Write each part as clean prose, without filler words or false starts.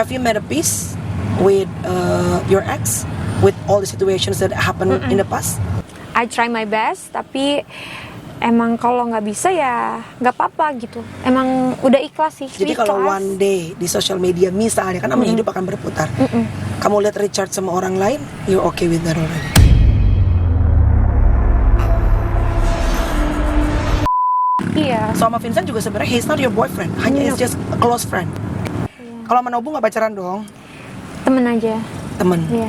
have you made a peace with your ex, with all the situations that happened in the past? I try my best, tapi emang kalau nggak bisa ya nggak apa-apa gitu. Emang udah ikhlas sih. Jadi kalau one day di social media misalnya kan namanya hidup akan berputar, kamu lihat Richard sama orang lain, you're okay with that already? Iya. So sama Vincent juga sebenarnya he's not your boyfriend, hanya he's just a close friend. Kalau sama Nobu nggak pacaran dong? Temen aja. Temen. Iya.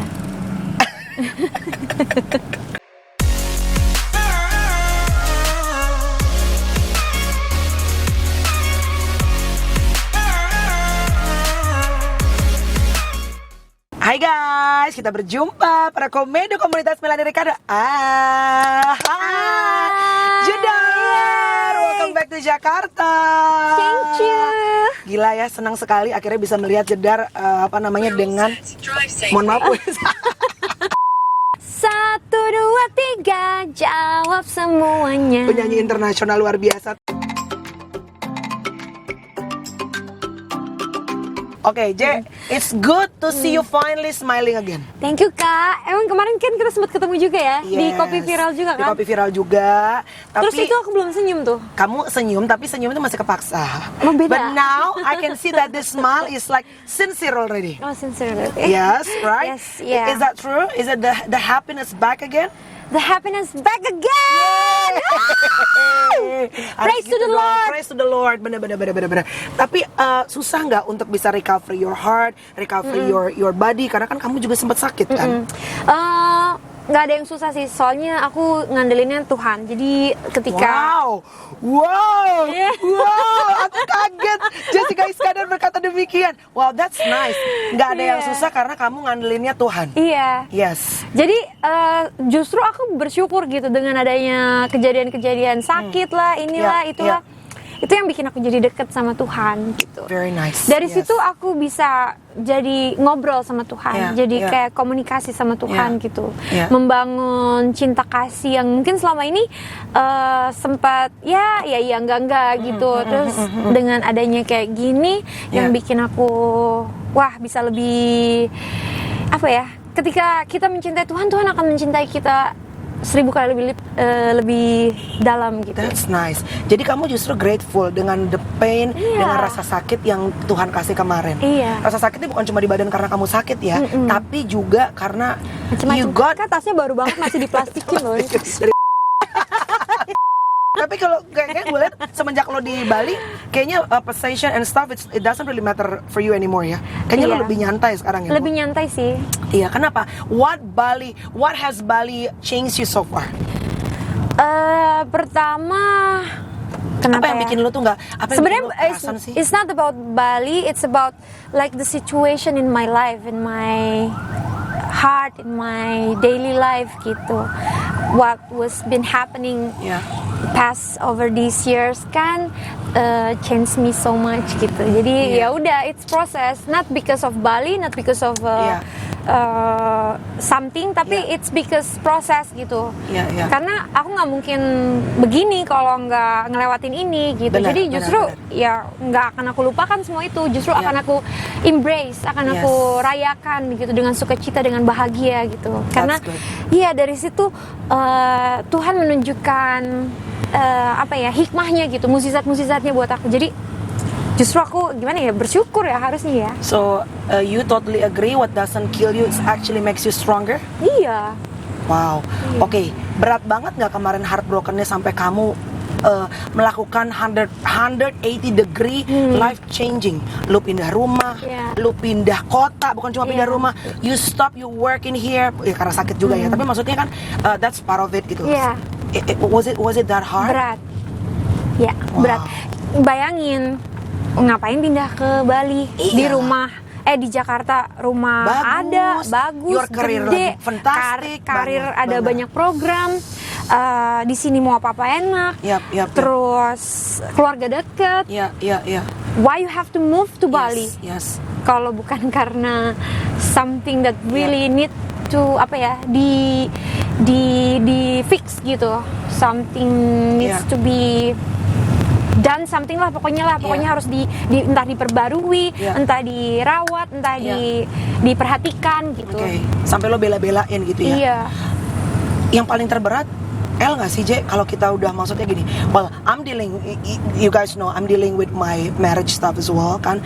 Hai guys, kita berjumpa pada Komedo Komunitas Melanie Ricardo. Hai Jedar, welcome back to Jakarta. Thank you. Gila ya, senang sekali akhirnya bisa melihat Jedar dengan mohon maaf. 1, 2, 3, jawab semuanya. Penyanyi internasional luar biasa. Oke, J, it's good to see you finally smiling again. Thank you Kak. Emang kemarin kan kita sempat ketemu juga ya, di Yes, Kopi Viral juga kan? Di Kopi Viral juga. Tapi Terus itu aku belum senyum tuh. kamu senyum, tapi senyum itu masih kepaksa. Oh, beda. But now I can see that the smile is like sincere already. Oh, sincere. Yes, right? Yes, yeah. Is that true? Is it the happiness back again? The happiness back again. Praise to the Lord. Praise to the Lord. Bener. Tapi susah nggak untuk bisa recover your heart, recover your body? Karena kan kamu juga sempat sakit kan? Nggak ada yang susah sih, soalnya aku ngandelinnya Tuhan. Jadi ketika Wow, Yeah. aku kaget. Jessica Iskandar berkata demikian. Wow, that's nice. Nggak ada yang Yeah. susah karena kamu ngandelinnya Tuhan. Iya. Yes. Jadi justru aku bersyukur gitu dengan adanya kejadian-kejadian sakit lah, inilah, Yeah, itulah. Itu yang bikin aku jadi deket sama Tuhan gitu. Very nice. Dari Yes. situ aku bisa jadi ngobrol sama Tuhan, Yeah, jadi yeah. kayak komunikasi sama Tuhan Yeah, gitu, yeah. membangun cinta kasih yang mungkin selama ini sempat ya enggak gitu. Terus dengan adanya kayak gini yang Yeah. bikin aku bisa lebih apa ya? Ketika kita mencintai Tuhan, Tuhan akan mencintai kita 1000 kali lebih dalam gitu. That's nice. Jadi kamu justru grateful dengan the pain, Iya. dengan rasa sakit yang Tuhan kasih kemarin. Iya. Rasa sakitnya bukan cuma di badan karena kamu sakit ya, tapi juga karena you got. Kan tasnya baru banget masih diplastikin loh. Tapi kalau kayaknya gue lihat semenjak lo di Bali, kayaknya possession and stuff it doesn't really matter for you anymore ya. Kayaknya lo Iya. lebih nyantai sekarang ya. Lebih nyantai sih. Iya, kenapa? What has Bali changed you so far? Pertama, Apa kenapa yang ya? bikin lo tuh nggak? Apa yang Sebenarnya bikin lo perasan sih? it's not about Bali, it's about like the situation in my life, in my heart, in my daily life gitu. What was been happening Yeah. past over these years kan changed me so much gitu. Jadi Yeah. ya udah, it's process, not because of Bali, not because of something, tapi Yeah. it's because proses gitu. Yeah. Karena aku nggak mungkin begini kalau nggak ngelewatin ini gitu. Benar, Jadi benar, justru benar. ya nggak akan aku lupakan semua itu. Justru Yeah. akan aku embrace, akan Yes. aku rayakan gitu dengan sukacita, dengan bahagia gitu. Karena good. iya dari situ Tuhan menunjukkan hikmahnya gitu, mukjizat-mukjizatnya buat aku. Jadi justru aku bersyukur ya harusnya ya. So you totally agree what doesn't kill you it actually makes you stronger? Iya. Wow. Oke, berat banget nggak kemarin heartbrokennya sampai kamu melakukan 180 degree life changing? Lu pindah rumah, Yeah. lu pindah kota, bukan cuma pindah Yeah. rumah. You stop, you work in here, ya karena sakit juga ya. Tapi maksudnya kan that's part of it gitu. Yeah. Was it that hard? Berat. Ya, Wow. berat. Bayangin ngapain pindah ke Bali? Iya. Di rumah di Jakarta rumah Bagus. bagus, Your career gede, lagi fantastic karir banget, ada banget. banyak program. Di sini mau apa-apa enak. Yap. Terus keluarga deket. Iya. Why you have to move to Bali? Yes. Kalau bukan karena something that really need to di fix gitu. Something needs Yeah. to be done something lah pokoknya harus entah diperbarui, entah dirawat, entah diperhatikan gitu. Sampai lo bela-belain gitu ya. Iya. Yang paling terberat L nggak sih, J? Kalau kita udah maksudnya gini, well, you guys know, I'm dealing with my marriage stuff as well kan.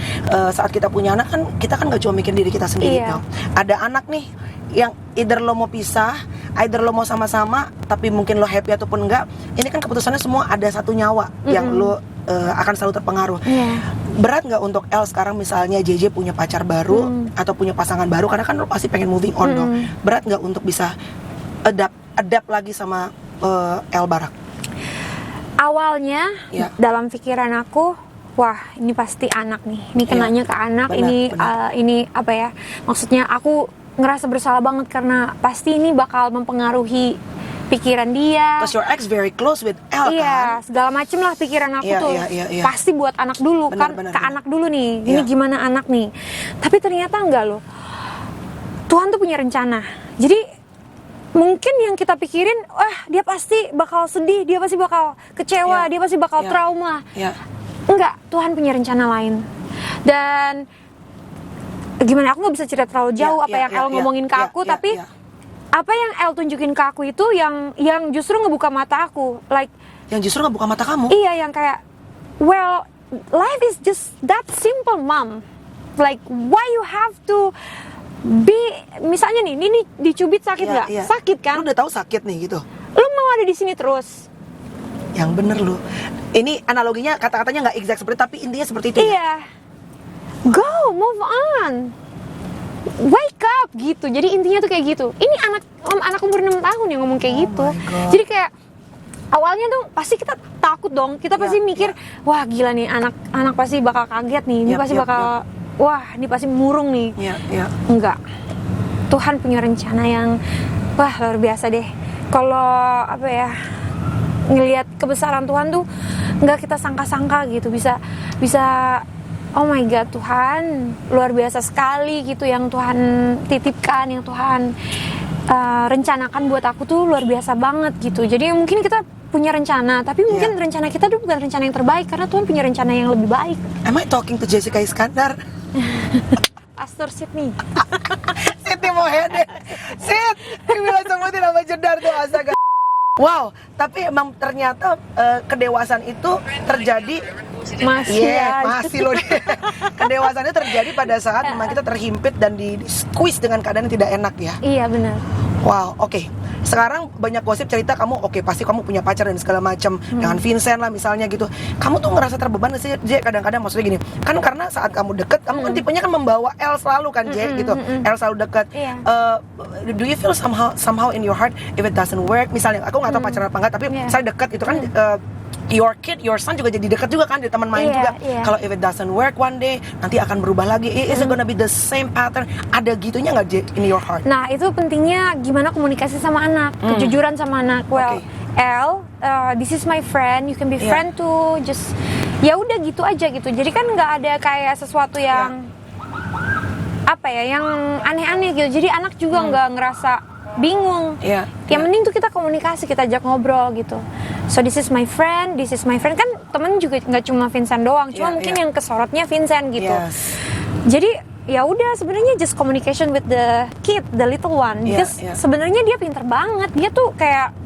Saat kita punya anak kan, kita kan nggak cuma mikir diri kita sendiri dong. Ada anak nih yang either lo mau pisah, either lo mau sama-sama, tapi mungkin lo happy ataupun enggak. Ini kan keputusannya semua ada satu nyawa yang lo akan selalu terpengaruh. Berat nggak untuk L sekarang misalnya JJ punya pacar baru atau punya pasangan baru, karena kan lo pasti pengen moving on dong. Berat nggak untuk bisa adapt lagi sama El Barak? Awalnya dalam pikiran aku, wah ini pasti anak nih, ini kenanya ke anak, ini apa ya? Maksudnya aku ngerasa bersalah banget karena pasti ini bakal mempengaruhi pikiran dia. Because your ex very close with El kan? Segala macem lah pikiran aku tuh. Pasti buat anak dulu ke anak dulu nih. Ini gimana anak nih? Tapi ternyata enggak loh. Tuhan tuh punya rencana. Jadi mungkin yang kita pikirin, dia pasti bakal sedih, dia pasti bakal kecewa, dia pasti bakal trauma. Enggak, Tuhan punya rencana lain. Dan gimana, aku nggak bisa cerita terlalu jauh apa yang El ngomongin ke aku, tapi apa yang El tunjukin ke aku itu yang justru ngebuka mata aku, like yang justru ngebuka mata kamu. Iya, yang kayak, well, life is just that simple, mom. Like, why you have to misalnya nih, ini dicubit sakit nggak? Sakit kan? Lu udah tahu sakit nih gitu. Lu mau ada di sini terus? Yang bener lu. Ini analoginya, kata-katanya nggak exact seperti, tapi intinya seperti itu. Iya. Go, move on, wake up gitu. Jadi intinya tuh kayak gitu. Ini anak umur 6 tahun yang ngomong kayak gitu. Jadi kayak awalnya tuh pasti kita takut dong. Kita pasti mikir, wah gila nih, anak pasti bakal kaget nih. Ini pasti bakal wah, ini pasti murung nih. Enggak. Tuhan punya rencana yang luar biasa deh. Kalau apa ya, ngelihat kebesaran Tuhan tuh nggak kita sangka-sangka gitu. Bisa oh my God, Tuhan luar biasa sekali gitu yang Tuhan titipkan, yang Tuhan rencanakan buat aku tuh luar biasa banget gitu. Jadi mungkin kita punya rencana, tapi mungkin rencana kita tuh bukan rencana yang terbaik karena Tuhan punya rencana yang lebih baik. Am I talking to Jessica Iskandar? Pastor Sydney. Sydney Mohede. Sid, bilang sebutin nama jedar tuh astaga. Wow, tapi emang ternyata kedewasaan itu terjadi masih loh. Kedewasaan itu terjadi pada saat memang kita terhimpit dan di squeeze dengan keadaan yang tidak enak ya. Iya benar. Wow, oke. Sekarang banyak gosip cerita kamu pasti kamu punya pacar dan segala macam dengan Vincent lah misalnya gitu. Kamu tuh ngerasa terbeban gak sih, J? Kadang-kadang maksudnya gini, kan karena saat kamu deket, kamu kan tipenya kan membawa L selalu kan, J gitu. L selalu deket. Do you feel somehow in your heart if it doesn't work? Misalnya aku nggak tahu pacaran apa enggak, tapi saya deket itu kan your son juga jadi dekat juga kan, di teman main juga. Kalau if it doesn't work one day, nanti akan berubah lagi. Is it gonna be the same pattern? Ada gitunya nggak, J, in your heart? Nah, itu pentingnya gimana komunikasi sama anak, kejujuran sama anak. Well, El, this is my friend, you can be friend too. Just ya udah gitu aja gitu. Jadi kan nggak ada kayak sesuatu yang apa ya, yang aneh-aneh gitu. Jadi anak juga nggak ngerasa bingung. Yang penting tuh kita komunikasi, kita ajak ngobrol gitu. So this is my friend kan temen juga nggak cuma Vincent doang, cuma mungkin yang kesorotnya Vincent gitu. Jadi ya udah, sebenarnya just communication with the kid, the little one. Because sebenarnya dia pinter banget, dia tuh kayak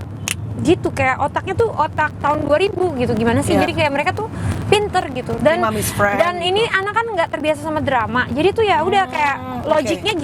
gitu, kayak otaknya tuh otak tahun 2000 gitu, gimana sih? Jadi kayak mereka tuh pinter gitu, dan ini anak kan nggak terbiasa sama drama, jadi tuh ya udah kayak logiknya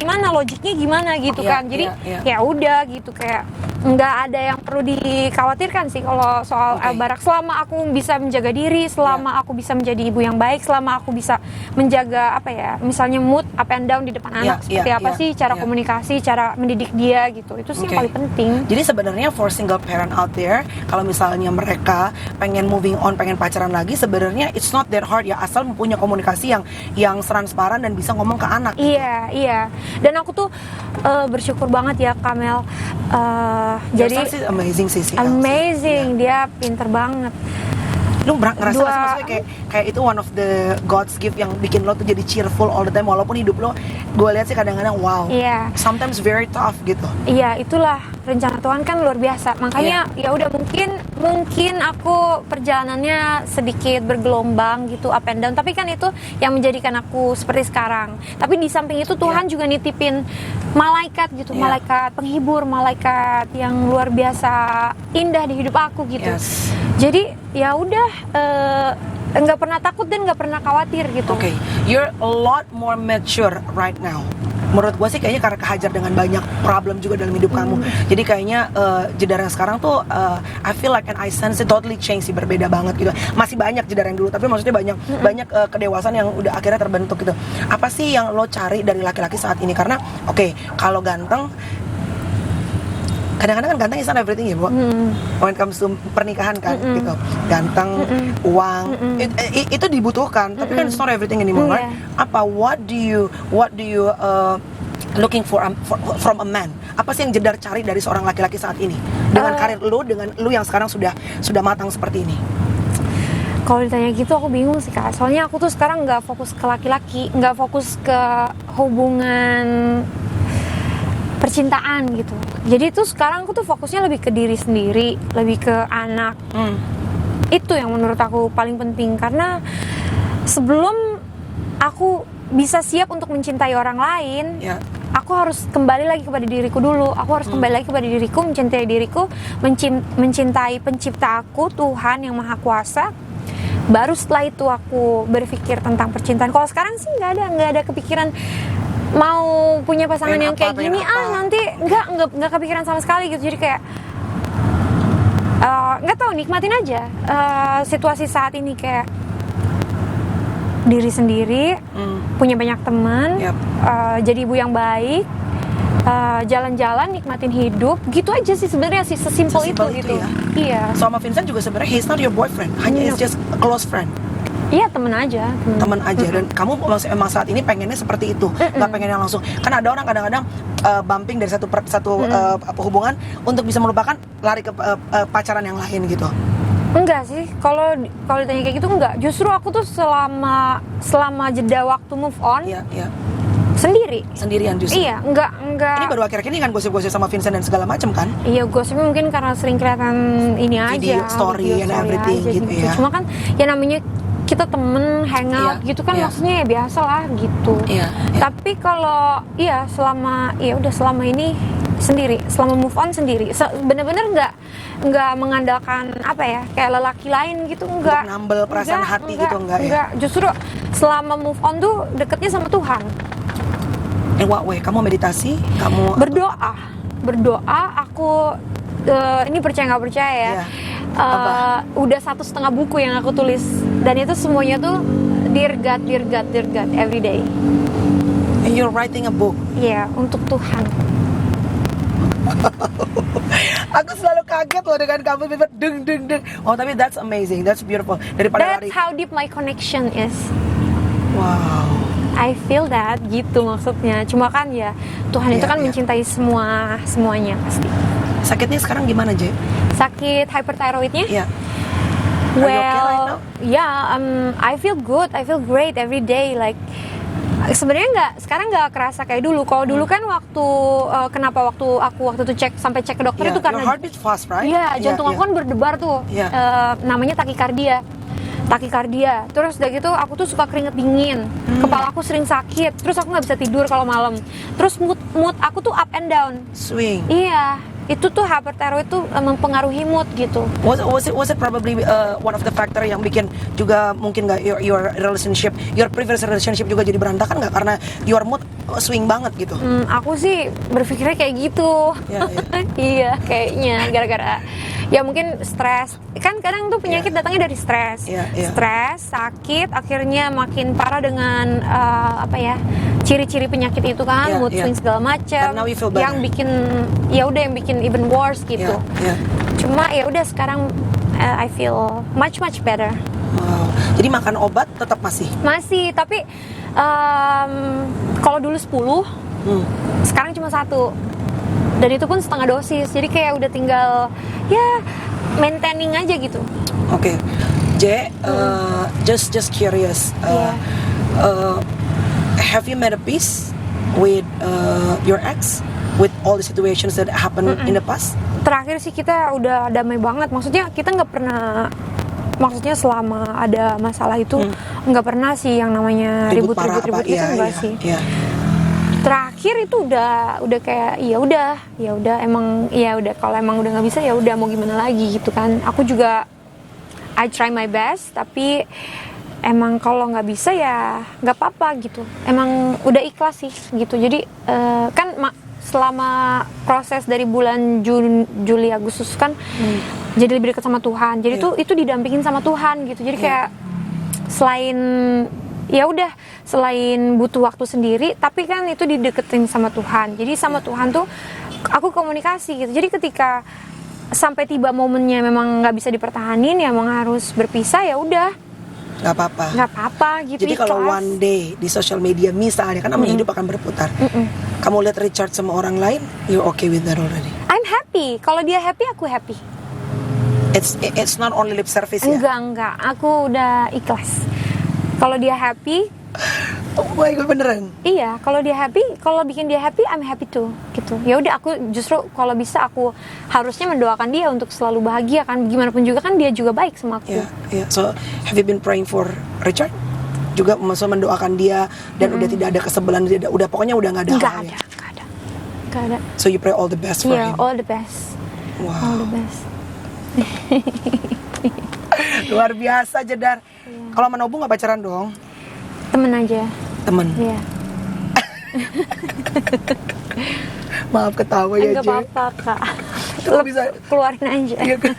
gimana gitu kan. Jadi ya udah gitu, kayak nggak ada yang perlu dikhawatirkan sih kalau soal El Barak. Selama aku bisa menjaga diri, selama aku bisa menjadi ibu yang baik, selama aku bisa menjaga apa ya, misalnya mood up and down di depan anak, seperti apa sih cara komunikasi, cara mendidik dia gitu, itu sih yang paling penting. Jadi sebenarnya for single parent out there, kalau misalnya mereka pengen moving on, pengen pacaran lagi, sebenarnya it's not that hard ya, asal mempunyai komunikasi yang transparan dan bisa ngomong ke anak. Iya. Dan aku tuh bersyukur banget ya, Kamel. Jadi amazing sih. Amazing, dia pinter banget. Lu ngerasa maksudnya kayak itu one of the God's gift yang bikin lo tuh jadi cheerful all the time, walaupun hidup lo gue lihat sih kadang-kadang wow. Iya. Sometimes very tough gitu. Iya, itulah rencana Tuhan kan luar biasa. Makanya ya udah mungkin aku perjalanannya sedikit bergelombang gitu, up and down. Tapi kan itu yang menjadikan aku seperti sekarang. Tapi di samping itu Tuhan juga nitipin malaikat gitu, malaikat penghibur, malaikat yang luar biasa indah di hidup aku gitu. Yes. Jadi ya udah nggak pernah takut dan nggak pernah khawatir gitu. Okay, you're a lot more mature right now. Menurut gue sih kayaknya karena kehajar dengan banyak problem juga dalam hidup kamu. Jadi kayaknya jedar yang sekarang tuh I feel like and I sense it totally change sih, berbeda banget gitu. Masih banyak jedar yang dulu, tapi maksudnya banyak kedewasaan yang udah akhirnya terbentuk gitu. Apa sih yang lo cari dari laki-laki saat ini? Karena kalau ganteng, kadang-kadang kan ganteng is not everything ya, Bu. When it comes to pernikahan kan gitu. Ganteng, uang, itu dibutuhkan, tapi kan it's not everything anymore, right? Apa what do you looking for from a man? Apa sih yang jedar cari dari seorang laki-laki saat ini? Dengan karir lu, dengan lu yang sekarang sudah matang seperti ini. Kalau ditanya gitu aku bingung sih Kak. Soalnya aku tuh sekarang nggak fokus ke laki-laki, nggak fokus ke hubungan percintaan gitu. Jadi tuh sekarang aku tuh fokusnya lebih ke diri sendiri, lebih ke anak. Itu yang menurut aku paling penting, karena sebelum aku bisa siap untuk mencintai orang lain, aku harus kembali lagi kepada diriku dulu. Aku harus kembali lagi kepada diriku, mencintai diriku, mencintai pencipta aku, Tuhan yang Maha Kuasa. Baru setelah itu aku berpikir tentang percintaan. Kalau sekarang sih nggak ada kepikiran mau punya pasangan yang kayak gini. Nanti nggak kepikiran sama sekali gitu. Jadi kayak nggak tahu, nikmatin aja situasi saat ini, kayak diri sendiri, punya banyak teman, jadi ibu yang baik, jalan-jalan, nikmatin hidup, gitu aja sih sebenarnya sih, sesimpel itu gitu. Ya? Iya. Sama Vincent juga sebenarnya he's not your boyfriend, hanya is just a close friend. Iya, temen aja. Dan kamu emang saat ini pengennya seperti itu, nggak pengen yang langsung. Kan ada orang kadang-kadang bumping dari satu hubungan untuk bisa melupakan, lari ke pacaran yang lain gitu. Enggak sih, kalau ditanya kayak gitu enggak. Justru aku tuh selama jeda waktu move on, sendirian justru. Iya, enggak. Ini baru akhir-akhir ini kan gosip-gosip sama Vincent dan segala macam kan? Iya, gosipnya mungkin karena sering kelihatan ini video, aja, story and everything aja, gitu ya. Cuma kan ya namanya kita temen hangout gitu kan, maksudnya ya biasa lah gitu. Tapi kalau selama ini sendiri, selama move on sendiri, bener-bener nggak mengandalkan kayak lelaki lain gitu, enggak. Untuk nambel perasaan hati gitu enggak. Justru selama move on tuh deketnya sama Tuhan. In what way? Kamu meditasi? Kamu berdoa. Aku ini percaya nggak percaya ya. Udah 1,5 buku yang aku tulis, dan itu semuanya tuh Dear God every day. And you're writing a book? Iya, untuk Tuhan. Aku selalu kaget loh dengan kamu, deng. Oh, tapi that's amazing, that's beautiful. That's how deep my connection is. Wow. I feel that gitu maksudnya. Cuma kan ya Tuhan itu kan mencintai semuanya pasti. Sakitnya sekarang gimana, J? Sakit hyperthyroidnya? Iya. Well, I feel good, I feel great every day. Like sebenarnya sekarang nggak kerasa kayak dulu. Kalau dulu kan kenapa waktu itu sampai cek ke dokter itu karena your heartbeat fast, right? Iya, jantung aku kan berdebar tuh. Namanya takikardia. Terus udah gitu aku tuh suka keringet dingin, kepala aku sering sakit, terus aku nggak bisa tidur kalau malam. Terus mood aku tuh up and down, swing. Iya, itu tuh hyperthyroid tuh mempengaruhi mood gitu. Was it probably one of the factor yang bikin juga mungkin nggak your previous relationship juga jadi berantakan nggak karena your mood swing banget gitu? Aku sih berpikirnya kayak gitu. Iya, kayaknya gara-gara ya mungkin stres. Kan kadang tuh penyakit datangnya dari stres. Stres, sakit, akhirnya makin parah dengan ciri-ciri penyakit itu kan, mood swing segala macam. Yang bikin even worse gitu. Cuma ya udah sekarang I feel much better. Wow. Jadi makan obat tetap masih? Masih, tapi kalau dulu 10, sekarang cuma 1. Dan itu pun setengah dosis. Jadi kayak udah tinggal maintaining aja gitu. Oke. J, just curious. Have you made a peace with your ex, with all the situations that happened in the past? Terakhir sih kita udah damai banget. Maksudnya kita nggak pernah, maksudnya selama ada masalah itu nggak pernah sih yang namanya ribut-ribut gitu enggak sih. Iya. Terakhir itu udah kayak ya udah emang ya udah, kalau emang udah nggak bisa ya udah, mau gimana lagi gitu kan. Aku juga I try my best, tapi emang kalau nggak bisa ya nggak apa-apa gitu. Emang udah ikhlas sih gitu. Jadi kan selama proses dari bulan Juli Agustus kan jadi lebih dekat sama Tuhan. Jadi itu didampingin sama Tuhan gitu. Jadi kayak selain ya udah, selain butuh waktu sendiri, tapi kan itu dideketin sama Tuhan. Jadi sama Tuhan tuh aku komunikasi gitu. Jadi ketika sampai tiba momennya memang nggak bisa dipertahanin, ya emang harus berpisah, ya udah nggak apa-apa gitu. Jadi kalau one day di social media misalnya kan namanya hidup akan berputar, kamu lihat Richard sama orang lain, you're okay with that already? I'm happy. Kalau dia happy, aku happy. It's not only lip service ya? Enggak, aku udah ikhlas. Kalau dia happy, oh my god, beneran? Iya, kalau dia happy, kalau bikin dia happy, I'm happy too, gitu. Ya udah, aku justru kalau bisa aku harusnya mendoakan dia untuk selalu bahagia kan. Gimana pun juga kan dia juga baik sama aku. Yeah. So, have you been praying for Richard? Juga maksudnya mendoakan dia dan udah tidak ada kesebelan, udah pokoknya udah nggak ada. Nggak ada. So you pray all the best for him. Yeah, all the best. Wow. All the best. Luar biasa, Jedar. Kalau sama Nobu nggak pacaran dong? Temen aja. Temen. Iya. Maaf ketawa ya, Enggak apa-apa, Kak. Kok bisa keluarin aja. Iya kan?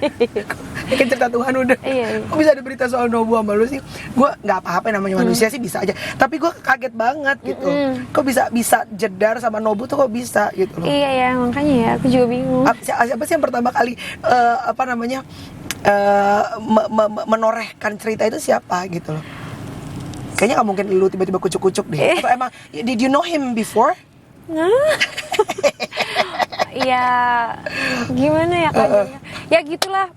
Ini kan cerita Tuhan udah. Iya. Kok bisa ada berita soal Nobu sama lu sih? Gue nggak apa-apa, namanya manusia sih bisa aja. Tapi gue kaget banget gitu. Kok bisa Jedar sama Nobu tuh kok bisa gitu loh? Iya ya, makanya ya aku juga bingung. Siapa sih yang pertama kali menorehkan cerita itu siapa gitu loh? Kayaknya nggak mungkin lu tiba-tiba kucuk-kucuk deh. Atau emang did you know him before? Ya gimana ya Kak? Ya gitulah.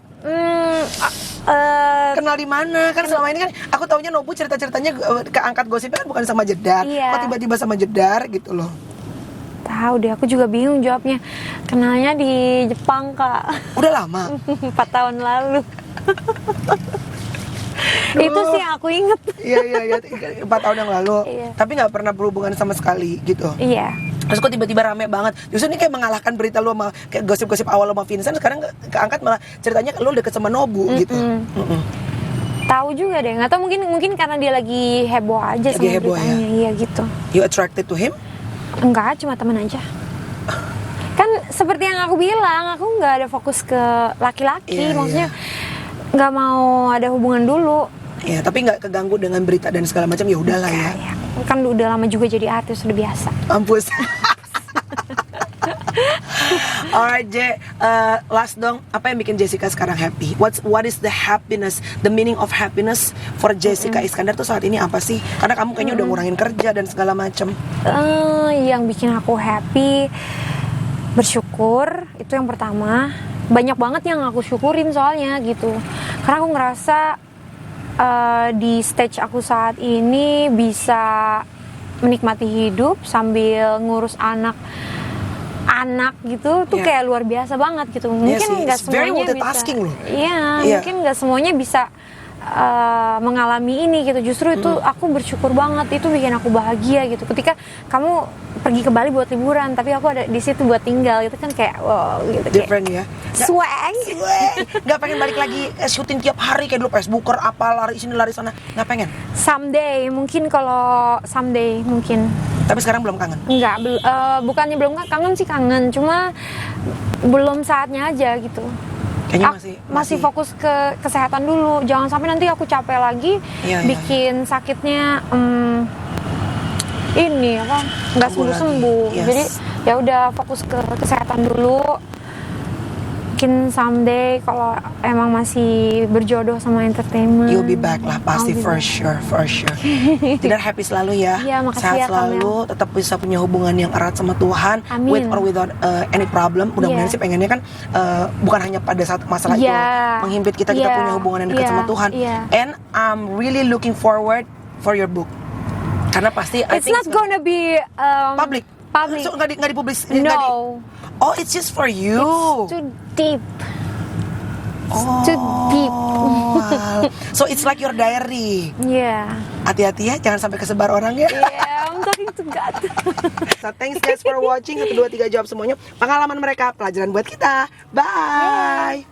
Kenal di mana? Kan selama ini kan aku taunya Nobu cerita-ceritanya keangkat gosipnya kan bukan sama Jedar. Iya. Kok tiba-tiba sama Jedar gitu loh? Tahu deh, aku juga bingung jawabnya. Kenalnya di Jepang, Kak. Udah lama? 4 tahun lalu. Itu sih yang aku inget. Iya, 4 tahun yang lalu. Iya. Tapi nggak pernah berhubungan sama sekali gitu. Iya. Terus kok tiba-tiba rame banget. Justru ini kayak mengalahkan berita lu sama kayak gosip-gosip awal lu sama Vincent. Sekarang keangkat malah ceritanya lu deket sama Nobu gitu. Tahu juga deh. Nggak tahu, mungkin karena dia lagi heboh aja Lagi sama heboh, beritanya. ya? Iya gitu. You attracted to him? Enggak, cuma teman aja. Kan seperti yang aku bilang, aku nggak ada fokus ke laki-laki. Iya, Maksudnya nggak mau ada hubungan dulu. Ya, tapi nggak keganggu dengan berita dan segala macam, ya udahlah ya. Ya. Kan udah lama juga jadi artis, udah biasa. Mampus. Alright, J, last dong, apa yang bikin Jessica sekarang happy? What is the happiness, the meaning of happiness for Jessica Iskandar tuh saat ini apa sih? Karena kamu kayaknya udah ngurangin kerja dan segala macam. Yang bikin aku happy, bersyukur, itu yang pertama. Banyak banget yang aku syukurin soalnya gitu. Karena aku ngerasa di stage aku saat ini bisa menikmati hidup sambil ngurus anak gitu tuh kayak luar biasa banget gitu. Mungkin nggak semuanya bisa. Mungkin nggak semuanya bisa mengalami ini gitu. Justru itu aku bersyukur banget, itu bikin aku bahagia gitu. Ketika kamu pergi ke Bali buat liburan, tapi aku ada di situ buat tinggal, gitu kan kayak wow gitu. Different ya. Swag. Nggak pengen balik lagi syuting tiap hari kayak dulu Facebooker apa lari sini lari sana, nggak pengen? Someday mungkin, kalau someday mungkin. Tapi sekarang belum kangen? Enggak, bukannya belum kangen sih, kangen, cuma belum saatnya aja gitu. Kayaknya masih fokus ke kesehatan dulu. Jangan sampai nanti aku capek lagi, bikin sakitnya ini apa nggak sembuh. Jadi ya udah fokus ke kesehatan dulu. Mungkin someday kalau emang masih berjodoh sama entertainment, you'll be back lah pasti, for sure. Tidak, happy selalu ya, makasih sehat ya, selalu, tetap bisa punya hubungan yang erat sama Tuhan. Amin. With or without any problem. Mudah-mudahan sih pengennya kan bukan hanya pada saat masalah itu menghimpit kita punya hubungan yang dekat sama Tuhan. And I'm really looking forward for your book. Karena pasti I It's think not gonna be public. Public. So nggak dipublis. No. Oh, it's just for you. It's too deep. Too deep. Wow. So it's like your diary. Yeah. Hati-hati ya, jangan sampai kesebar orang ya. Yeah, I'm talking to God. So thanks guys for watching. 1, 2, 3 jawab semuanya. Pengalaman mereka, pelajaran buat kita. Bye.